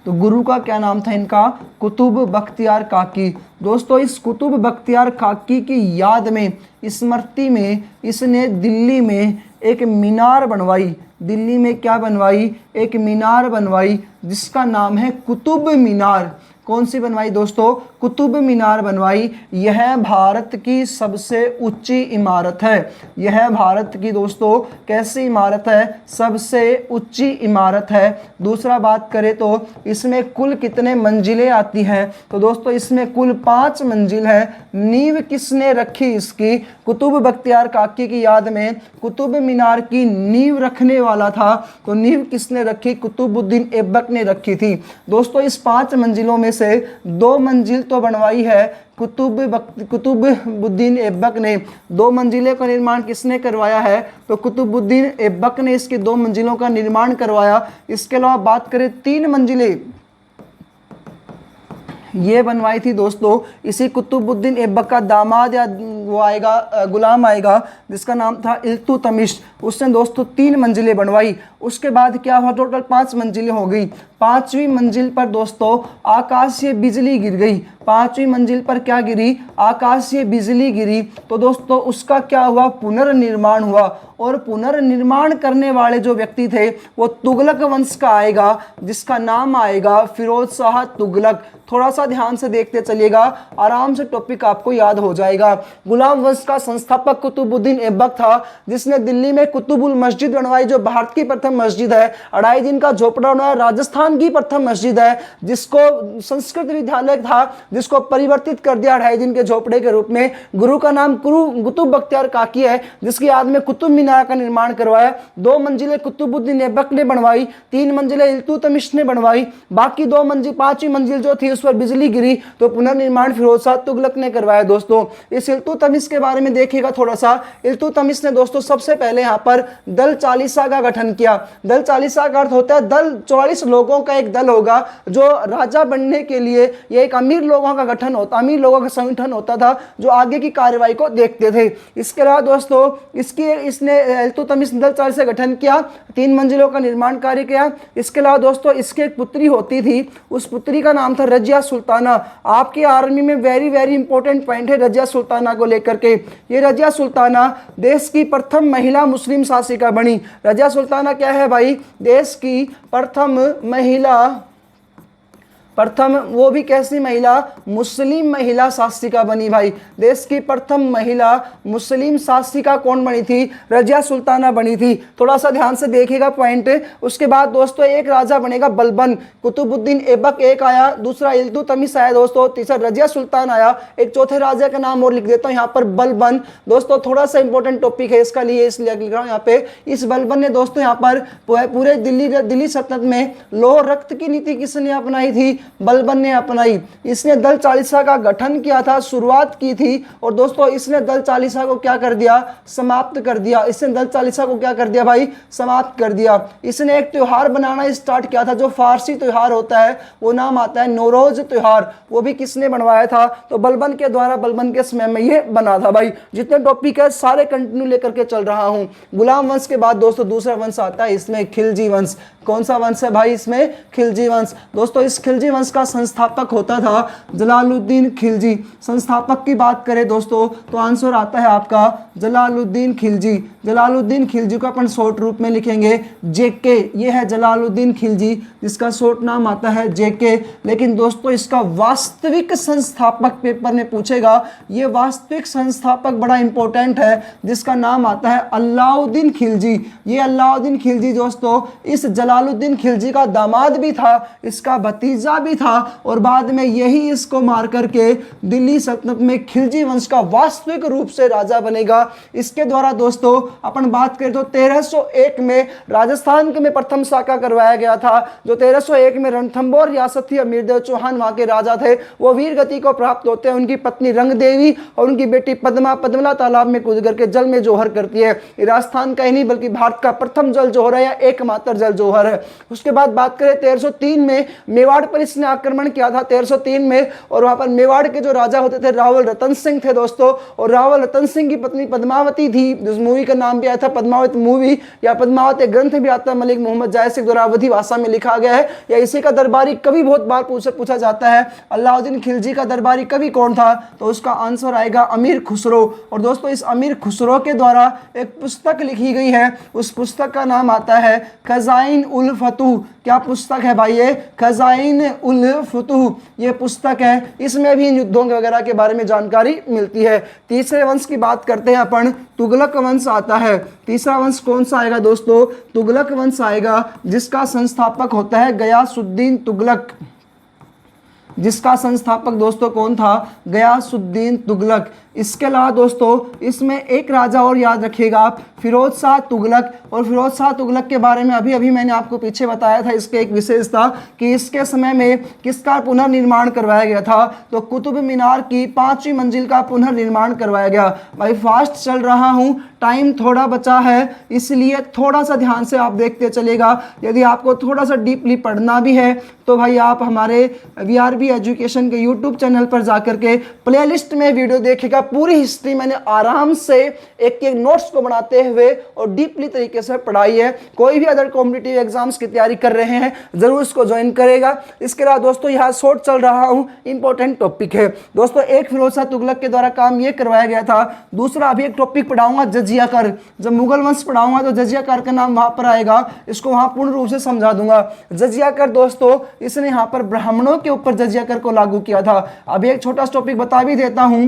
तो गुरु का क्या नाम था इनका, कुतुब बख्तियार काकी। दोस्तों इस कुतुब बख्तियार काकी की याद में, स्मृति में इसने दिल्ली में एक मीनार बनवाई। दिल्ली में क्या बनवाई, एक मीनार बनवाई जिसका नाम है कुतुब मीनार। कौन सी बनवाई दोस्तों, कुतुब मीनार बनवाई। यह भारत की सबसे ऊंची इमारत है। यह भारत की दोस्तों कैसी इमारत है, सबसे ऊंची इमारत है। दूसरा बात करें तो इसमें कुल कितने मंजिलें आती हैं, तो दोस्तों इसमें कुल 5 मंजिल है। नींव किसने रखी इसकी, कुतुब बख्तियार काकी की याद में कुतुब मीनार की नींव रखने वाला था, तो नींव किसने रखी, कुतुबुद्दीन ऐबक ने रखी थी। दोस्तों इस 5 मंजिलों में से 2 मंजिल तो बनवाई है कुतुबुद्दीन ऐबक ने। 2 मंजिलों का निर्माण किसने करवाया है, तो कुतुबुद्दीन ऐबक ने इसकी 2 मंजिलों का निर्माण करवाया। इसके अलावा बात करें 3 मंजिलें ये बनवाई थी दोस्तों इसी कुतुबुद्दीन ऐबक का दामाद या वो आएगा गुलाम आएगा जिसका नाम था इल्तुतमिश। उसने दोस्तों 3 मंजिलें बनवाई। उसके बाद क्या हुआ, टोटल 5 मंजिलें हो गई। 5वीं मंजिल पर दोस्तों आकाशीय बिजली गिर गई। 5वीं मंजिल पर क्या गिरी, आकाशीय बिजली गिरी। तो दोस्तों उसका क्या हुआ, पुनर्निर्माण हुआ। और पुनर्निर्माण करने वाले जो व्यक्ति थे वो तुगलक वंश का आएगा, जिसका नाम आएगा फिरोज शाह तुगलक। थोड़ा सा ध्यान से देखते चलिएगा, आराम से टॉपिक आपको याद हो जाएगा। गुलाम वंश का संस्थापक कुतुबुद्दीन ऐबक था, जिसने दिल्ली में कुतुबुल मस्जिद बनवाई, जो भारत की प्रथम मस्जिद है। 2.5 दिन का झोपड़ा बनवाया, राजस्थान की प्रथम मस्जिद है, जिसको संस्कृत विद्यालय था, जिसको परिवर्तित कर दिया 2.5 दिन के झोपड़े के रूप में। गुरु का नाम कुतुब बख्तियार काकी है, जिसकी याद में कुतुब मीनार का निर्माण करवाया। 2 मंजिलें कुतुबुद्दीन ऐबक ने बनवाई, 3 मंजिलें इल्तुतमिश ने बनवाई। बाकी 2 मंजिल, 5वीं मंजिल जो थी उस पर बिजली गिरी, तो पुनर्निर्माण फिरोज शाह तुगलक ने करवाया। दोस्तों इस इल्तुतमिश के बारे में देखिएगा थोड़ा सा। इल्तुतमिश ने दोस्तों सबसे पहले यहाँ पर दल चालीसा का गठन किया। दल चालीसा का अर्थ होता है दल, 44 लोगों का एक दल होगा जो राजा बनने के लिए, ये एक अमीर लोगों का गठन होता, अमीर लोगों का संगठन होता था जो आगे की कार्रवाई को देखते थे। इसके अलावा दोस्तों इसने इल्तुतमिश ने दल चालीसा गठन किया, 3 मंजिलों का निर्माण कार्य किया। इसके अलावा दोस्तों इसकी एक पुत्री होती थी, उस पुत्री का नाम था रजिया सुल्ताना। आपके आर्मी में वेरी वेरी इंपॉर्टेंट पॉइंट है रजिया सुल्ताना को लेकर के। ये रजिया सुल्ताना देश की प्रथम महिला मुस्लिम शासिका बनी। रजिया सुल्ताना क्या है भाई, देश की प्रथम महिला, प्रथम वो भी कैसी महिला, मुस्लिम महिला शासिका बनी भाई। देश की प्रथम महिला मुस्लिम शासिका कौन बनी थी, रजिया सुल्ताना बनी थी। थोड़ा सा ध्यान से देखिएगा पॉइंट। उसके बाद दोस्तों एक राजा बनेगा बलबन। कुतुबुद्दीन ऐबक एक आया, दूसरा इल्तुतमिश आया दोस्तों, तीसरा रजिया सुल्तान आया। एक चौथे राजा का नाम और लिख देता हूँ यहाँ पर, बलबन। दोस्तों थोड़ा सा इंपॉर्टेंट टॉपिक है इसका लिए इसलिए लिख रहा हूँ यहाँ पे। इस बलबन ने दोस्तों यहाँ पर पूरे दिल्ली सल्तनत में लोह रक्त की नीति किसने अपनाई थी, बलबन ने अपनाई। इसने दल चालीसा का गठन किया था, शुरुआत की थी, और दोस्तों इसने दल चालीसा को क्या कर दिया, समाप्त कर दिया। इसने दल चालीसा को क्या कर दिया भाई, समाप्त कर दिया। इसने एक त्योहार बनाना स्टार्ट किया था जो फारसी त्योहार होता है, वो नाम आता है नौरोज त्योहार। वो भी किसने बनवाया था, तो बलबन के द्वारा, बलबन के समय में ये बना था। भाई जितने टॉपिक है सारे कंटिन्यू लेकर के चल रहा हूं। गुलाम वंश के बाद दोस्तों दूसरा वंश आता है, इसमें खिलजी वंश। कौन सा वंश है भाई, इसमें खिलजी वंश। दोस्तों इस खिलजी वंश का संस्थापक होता था जलालुद्दीन खिलजी। संस्थापक की बात करें दोस्तों तो आंसर आता है आपका जलालुद्दीन खिलजी। जलालुद्दीन खिलजी को अपन शॉर्ट रूप में लिखेंगे जेके। ये है जलालुद्दीन खिलजी, जिसका शॉर्ट नाम आता है जेके। लेकिन दोस्तों इसका वास्तविक संस्थापक पेपर में पूछेगा, ये वास्तविक संस्थापक बड़ा इंपॉर्टेंट है, जिसका नाम आता है अलाउद्दीन खिलजी। ये अलाउद्दीन खिलजी दोस्तों इस जलालुद्दीन खिलजी का दामाद भी था, इसका भतीजा भी था, और बाद में यही इसको मार करके दिल्ली सल्तनत में खिलजी वंश का वास्तविक रूप से राजा बनेगा। इसके द्वारा दोस्तों अपन बात करें तो 1301 में राजस्थान के में प्रथम शाखा करवाया गया था। जो 1301 में रणथंभौर रियासत थी, अमीरदेव चौहान वहां के राजा थे, वो वीर गति को प्राप्त होते हैं। उनकी पत्नी रंग देवी और उनकी बेटी पद्मा पद्मला तालाब में कूद करके जल में जोहर करती है। ये राजस्थान का ही नहीं बल्कि भारत का प्रथम जल जोहर है या एकमात्र जल जोहर है। उसके बाद बात करें 1303 में मेवाड़ पर इसने आक्रमण किया था 1303 में, और वहां पर मेवाड़ के जो राजा होते थे रावल रतन सिंह थे दोस्तों, और रावल रतन सिंह की पत्नी पद्मावती थी। उस मूवी का नाम भी आया था पद्मावत मूवी, या पद्मावत ग्रंथ भी आता है, मलिक मोहम्मद जायद के द्वारा अवधी भाषा में लिखा गया है। या इसी का दरबारी कवि बहुत बार पूछा जाता है, अलाउद्दीन खिलजी का दरबारी कवि कौन था, तो उसका आंसर आएगा अमीर खुसरो। और दोस्तों इस अमीर खुसरो के द्वारा एक पुस्तक लिखी गई है, उस पुस्तक का नाम आता है खजाइन उल फतूह। क्या पुस्तक है भाई, ये खजाइन उल फतूह ये पुस्तक है। इसमें भी युद्धों वगैरह के बारे में जानकारी मिलती है। तीसरे वंश की बात करते हैं अपन, तुगलक वंश आता है। तीसरा वंश कौन सा आएगा दोस्तों, तुगलक वंश आएगा, जिसका संस्थापक होता है गयासुद्दीन तुगलक। जिसका संस्थापक दोस्तों कौन था, गयासुद्दीन तुगलक। इसके अलावा दोस्तों इसमें एक राजा और याद रखिएगा आप, फिरोज शाह तुगलक। और फिरोज शाह तुगलक के बारे में अभी मैंने आपको पीछे बताया था, इसके एक विशेषता कि इसके समय में किसका पुनर्निर्माण करवाया गया था, तो कुतुब मीनार की 5वीं मंजिल का पुनर्निर्माण करवाया गया। भाई फास्ट चल रहा हूँ, टाइम थोड़ा बचा है, इसलिए थोड़ा सा ध्यान से आप देखते चलेगा। यदि आपको थोड़ा सा डीपली पढ़ना भी है तो भाई आप हमारे VRB एजुकेशन के YouTube चैनल पर जाकर के प्लेलिस्ट में वीडियो देखेगा। पूरी हिस्ट्री मैंने आराम से एक एक नोट्स को बनाते हुए और डीपली तरीके से पढ़ाई है। कोई भी अदर कॉम्पिटिटिव एग्जाम्स की तैयारी कर रहे हैं जरूर इसको ज्वाइन करेगा। इसके अलावा दोस्तों यहाँ शॉर्ट चल रहा हूँ, इंपॉर्टेंट टॉपिक है दोस्तों। एक फिरोज शाह तुगलक के द्वारा काम ये करवाया गया था। दूसरा अभी एक टॉपिक पढ़ाऊंगा जजिया कर। जब मुगल वंश पढ़ाऊंगा तो जजिया कर का नाम वहां पर आएगा, इसको वहां पूर्ण रूप से समझा दूंगा। जजिया कर दोस्तों इसने यहाँ पर ब्राह्मणों के ऊपर जजिया कर को लागू किया था। अभी एक छोटा सा टॉपिक बता भी देता हूं,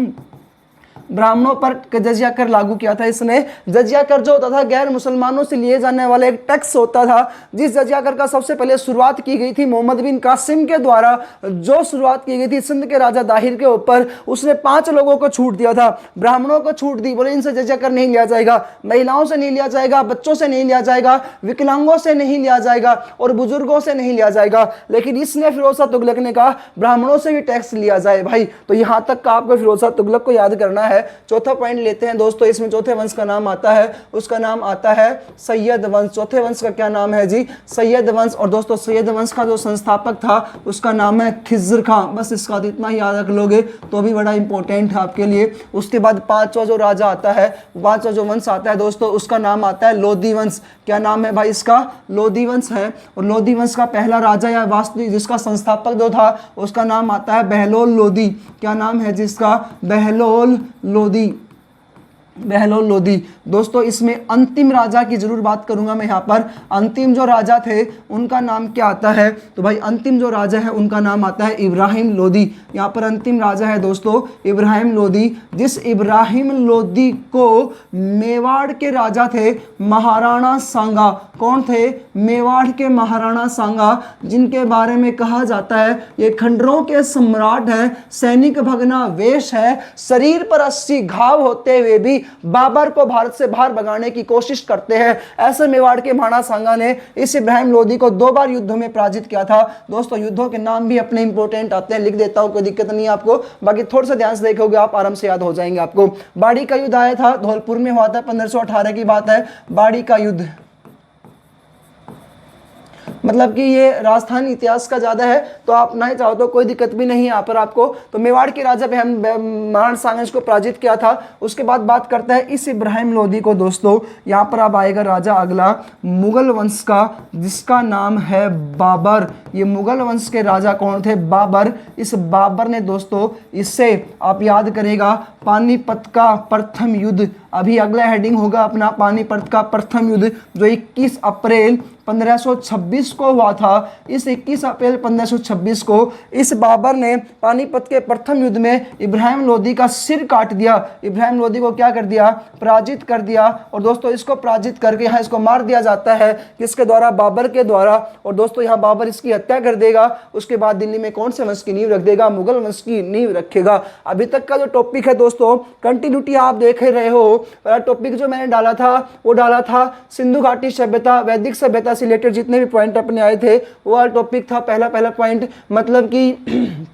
ब्राह्मणों पर जजिया कर लागू किया था इसने। जजिया कर जो होता था गैर मुसलमानों से लिए जाने वाला एक टैक्स होता था, जिस जजिया कर का सबसे पहले शुरुआत की गई थी मोहम्मद बिन कासिम के द्वारा। जो शुरुआत की गई थी सिंध के राजा दाहिर के ऊपर, उसने 5 लोगों को छूट दिया था। ब्राह्मणों को छूट दी, बोले इनसे जजिया कर नहीं लिया जाएगा, महिलाओं से नहीं लिया जाएगा, बच्चों से नहीं लिया जाएगा, विकलांगों से नहीं लिया जाएगा और बुजुर्गों से नहीं लिया जाएगा। लेकिन इसने फिरोज शाह तुगलक ने कहा ब्राह्मणों से भी टैक्स लिया जाए। भाई तो यहां तक का आपको फिरोज शाह तुगलक को याद करना है। चौथा पॉइंट लेते हैं दोस्तों, इसमें चौथे वंश का नाम आता है, उसका नाम आता है सैयद वंश। चौथे वंश का क्या नाम है जी, सैयद वंश। और दोस्तों सैयद वंश का जो संस्थापक था उसका नाम है खिज्र खां। बस इसका इतना ही याद रख लोगे तो भी बड़ा इंपॉर्टेंट है आपके लिए। उसके बाद 5वां जो राजा आता है, 5वां जो वंश आता है दोस्तों, उसका नाम आता है लोधी वंश। क्या नाम है भाई इसका, लोधी वंश है। और लोधी वंश का पहला राजा या वास्तविक जिसका संस्थापक जो था उसका नाम आता है बहलोल लोधी। क्या नाम है जिसका, बहलोल लोधी। बहलोल लोधी दोस्तों। इसमें अंतिम राजा की जरूर बात करूंगा मैं यहाँ पर। अंतिम जो राजा थे उनका नाम क्या आता है, तो भाई अंतिम जो राजा है उनका नाम आता है इब्राहिम लोधी। यहाँ पर अंतिम राजा है दोस्तों इब्राहिम लोधी। जिस इब्राहिम लोधी को मेवाड़ के राजा थे महाराणा सांगा, कौन थे? मेवाड़ के महाराणा सांगा, जिनके बारे में कहा जाता है ये खंडरों के सम्राट है, सैनिक भग्नावेश है, शरीर पर 80 घाव होते हुए भी बाबर को भारत से बाहर भगाने की कोशिश करते हैं। ऐसे मेवाड़ के महाराणा सांगा ने इस इब्राहिम लोदी को 2 बार युद्धों में पराजित किया था। दोस्तों युद्धों के नाम भी अपने इंपॉर्टेंट आते हैं, लिख देता हूं, कोई दिक्कत नहीं है आपको, बाकी थोड़ा सा ध्यान से देखोगे आप आराम से याद हो जाएंगे आपको। बाड़ी का युद्ध आया था, धौलपुर में हुआ था, 1518 की बात है, बाड़ी का युद्ध। मतलब कि ये राजस्थानी इतिहास का ज़्यादा है, तो आप नहीं चाहो तो कोई दिक्कत भी नहीं है यहाँ पर आपको। तो मेवाड़ के राजा महाराणा सांगा को पराजित किया था। उसके बाद बात करता है इस इब्राहिम लोदी को। दोस्तों यहाँ पर अब आएगा राजा अगला मुगल वंश का, जिसका नाम है बाबर। ये मुगल वंश के राजा कौन थे? बाबर। इस बाबर ने दोस्तों, इससे आप याद करेगा, पानीपत का प्रथम युद्ध, अभी अगला हेडिंग होगा अपना पानीपत का प्रथम युद्ध, जो 21 अप्रैल 1526 को हुआ था। इस 21 अप्रैल 1526 को इस बाबर ने पानीपत के प्रथम युद्ध में इब्राहिम लोदी का सिर काट दिया। इब्राहिम लोदी को क्या कर दिया? पराजित कर दिया। और दोस्तों इसको पराजित करके यहाँ इसको मार दिया जाता है, किसके द्वारा? बाबर के द्वारा। और दोस्तों यहाँ बाबर इसकी हत्या कर देगा। उसके बाद दिल्ली में कौन से वंश की नींव रख देगा? मुगल वंश की नींव रखेगा। अभी तक का जो टॉपिक है दोस्तों, कंटिन्यूटी आप देख रहे हो। पहला टॉपिक जो मैंने डाला था वो डाला था सिंधु घाटी सभ्यता, वैदिक सभ्यता से रिलेटेड जितने भी पॉइंट अपने आए थे वो वाला टॉपिक था। पहला पॉइंट, मतलब कि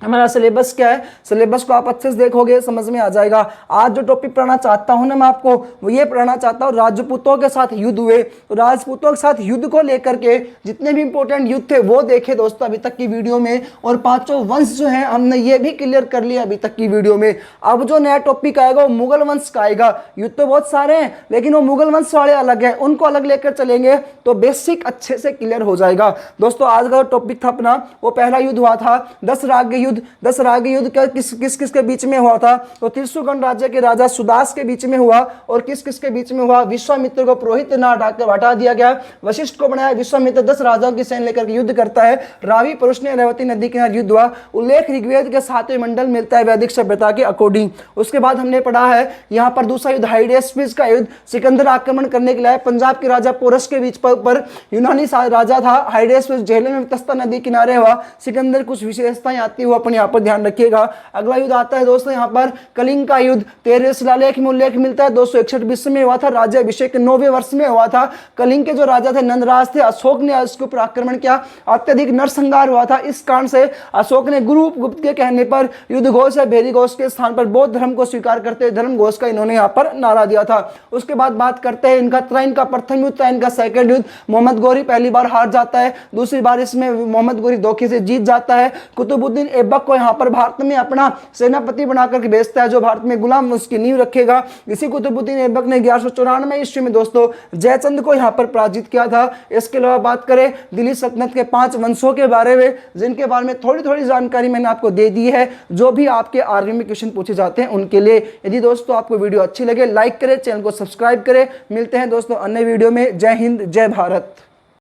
हमारा सिलेबस क्या है, सिलेबस को आप अच्छे से देखोगे समझ में आ जाएगा। आज जो टॉपिक पढ़ाना चाहता हूं ना मैं आपको, वो ये पढ़ाना चाहता हूँ राजपूतों के साथ युद्ध हुए। तो राजपूतों के साथ युद्ध को लेकर के जितने भी इंपॉर्टेंट युद्ध थे वो देखे दोस्तों अभी तक की वीडियो में, और 5 वंश जो है हमने ये भी क्लियर कर लिया अभी तक की वीडियो में। अब जो नया टॉपिक आएगा वो मुगल वंश का आएगा। युद्ध तो बहुत सारे हैं लेकिन वो मुगल वंश वाले अलग है, उनको अलग लेकर चलेंगे तो बेसिक अच्छे से क्लियर हो जाएगा। दोस्तों आज का जो टॉपिक था अपना, वो पहला युद्ध हुआ था 10 राग युद्ध। 10 राग युद्ध किस के बीच में हुआ था? तो त्रिशुगण राज्य के राजा सुदास के बीच में हुआ। और किस के बीच में हुआ? विश्वामित्र को पुरोहित न हटा दिया गया, वशिष्ठ को बनाया। विश्वामित्र 10 राजाओं की सैन्य लेकर युद्ध करता है। रावी पुरुष ने रेवती नदी के युद्ध हुआ। उल्लेख ऋग्वेद के 7वें मंडल मिलता है वैदिक सभ्यता के अकॉर्डिंग। उसके बाद हमने पढ़ा है यहाँ पर दूसरा युद्ध हाइडेस्पिस का युद्ध। सिकंदर आक्रमण करने के लिए पंजाब के राजा पोरस के बीच पर यूनानी राजा था हाइडेस्पिस, झेलम में तस्ता नदी किनारे हुआ। सिकंदर कुछ विशेषताएं आती हुआ अपने यहाँ पर ध्यान रखिएगा। अगला युद्ध आता है दोस्तों यहाँ पर कलिंग का युद्ध। 13 शिलालेख में उल्लेख मिलता है 261 बीसी में हुआ था। राज्याभिषेक के 9वें वर्ष में हुआ था। कलिंग के जो राजा थे नंदराज थे। अशोक ने इसके ऊपर आक्रमण किया, अत्यधिक नरसंहार हुआ था। इस कारण से अशोक ने गुरु गुप्त के कहने पर युद्ध घोष या भेरी घोष के स्थान पर बौद्ध धर्म को स्वीकार करते धर्म घोष का इन्होंने यहाँ पर नारा दिया था। उसके बाद बात करते हैं इनका त्रैन का प्रथम युद्ध, त्रैन का सेकंड युद्ध। मोहम्मद गौरी पहली बार हार जाता है, दूसरी बार इसमें मोहम्मद गौरी धोखे से जीत जाता है। कुतुबुद्दीन ऐबक को यहाँ पर भारत में अपना सेनापति बनाकर भेजता है, जो भारत में गुलाम उसकी नींव रखेगा। इसी कुतुबुद्दीन ऐबक ने 1194 ईस्वी में दोस्तों जयचंद को यहाँ पर पराजित किया था। इसके अलावा बात करें दिल्ली सल्तनत के 5 वंशों के बारे में, जिनके बारे में थोड़ी जानकारी मैंने आपको दे दी है, जो भी आपके आर्मी में क्वेश्चन पूछे जाते हैं उनके लिए। यदि दोस्तों आपको वीडियो अच्छी लगे लाइक करें, चैनल को सब्सक्राइब करें। मिलते हैं दोस्तों अन्य वीडियो में। जय हिंद, जय भारत।